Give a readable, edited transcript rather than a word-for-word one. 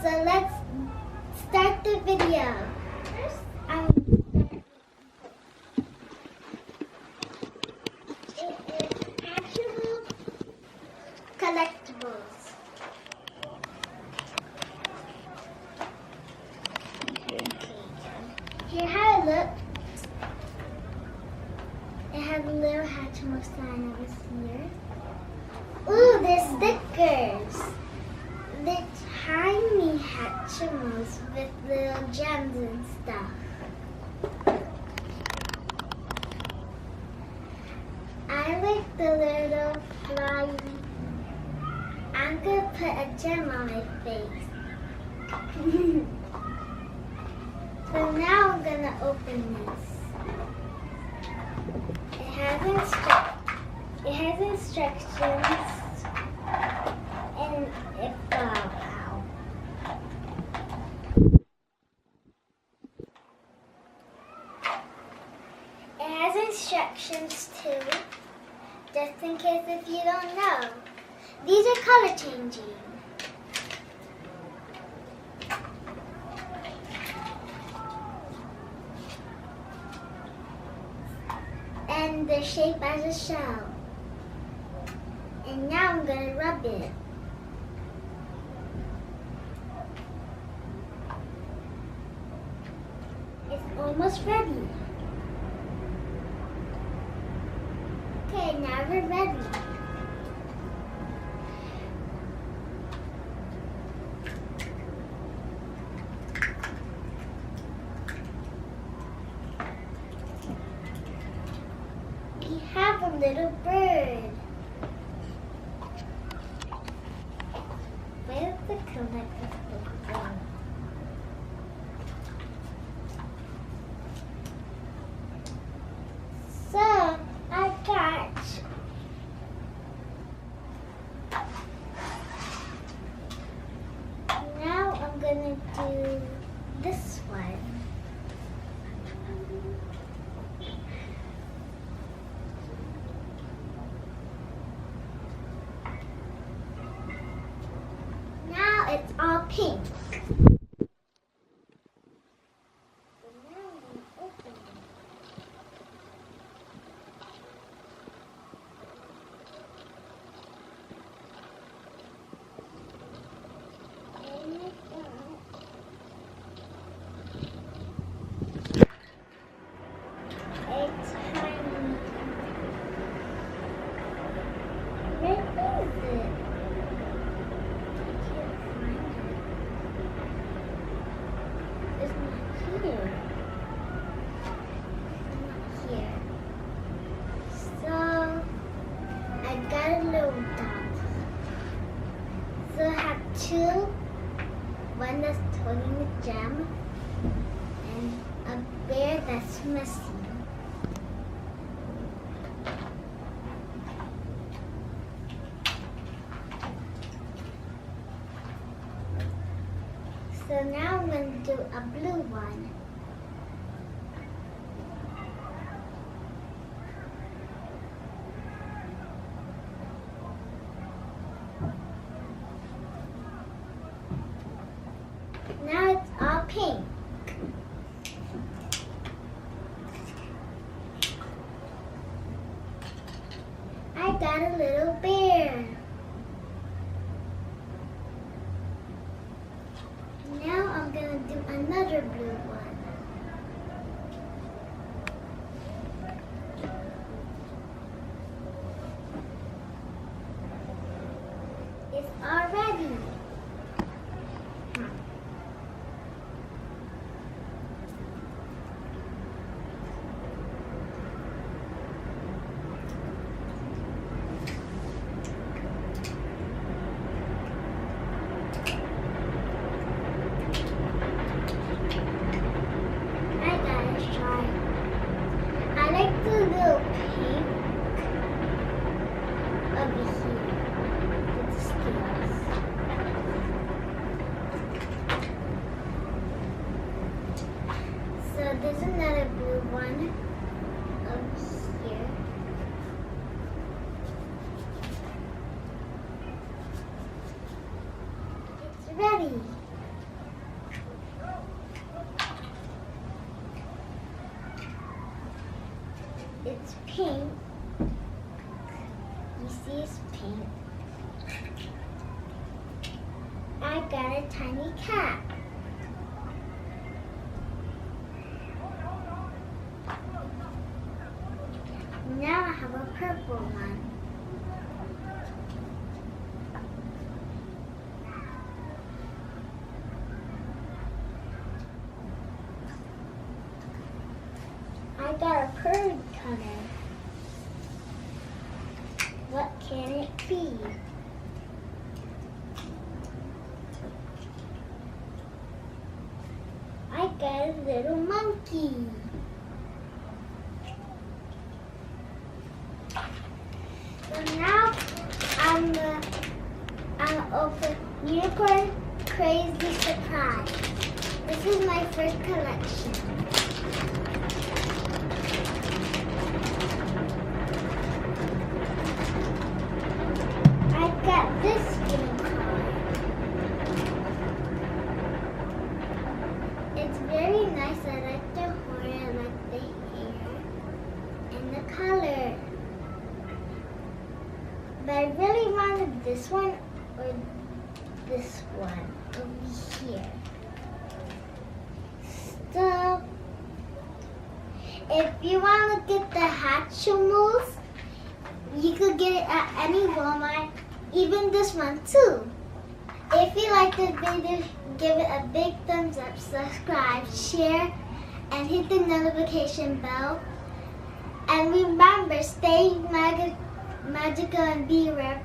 So let's start the video. First, it is actual collectibles. Here how it looks. It has a little Hatchimal sign over here. Ooh, there's stickers. They're tiny Hatchimals with little gems and stuff. I like the little flying. I'm gonna put a gem on my face. So now I'm gonna open this. It has instructions and it wow. It has instructions too, just in case if you don't know. These are color changing. And they're shaped as a shell. And now I'm going to rub it. It's almost ready. Okay, now we're ready. We have a little bird. Where's the collectible bird? So, I got now I'm gonna do this one. Now it's all pink. So now I'm gonna open it. It's tiny. Where is it? I can't find it. It's not here. It's not here. So I got a little dot. So I have two. One that's holding the gem and a bear that's missing. So now I'm going to do a blue one. Now it's all pink. I got a little bear. Now I'm going to do another blue one. It's all ready. I like the little pink over here with the scales. So there's another blue one over here. It's ready. pink. You see it's pink. I got a tiny cat. Now I have a purple one. I got a bird color. What can it be? I got a little monkey. So now I'm open Unicorn Crazy Surprise. This is my first collection. I got this unicorn. It's very nice. I like the horn, I like the hair, and the color. But I really wanted this one or this one over here. So, if you want to get the Hatchimals, you could get it at any Walmart, even this one too. If you like this video, give it a big thumbs up, subscribe, share, and hit the notification bell. And remember, stay magical and be rare.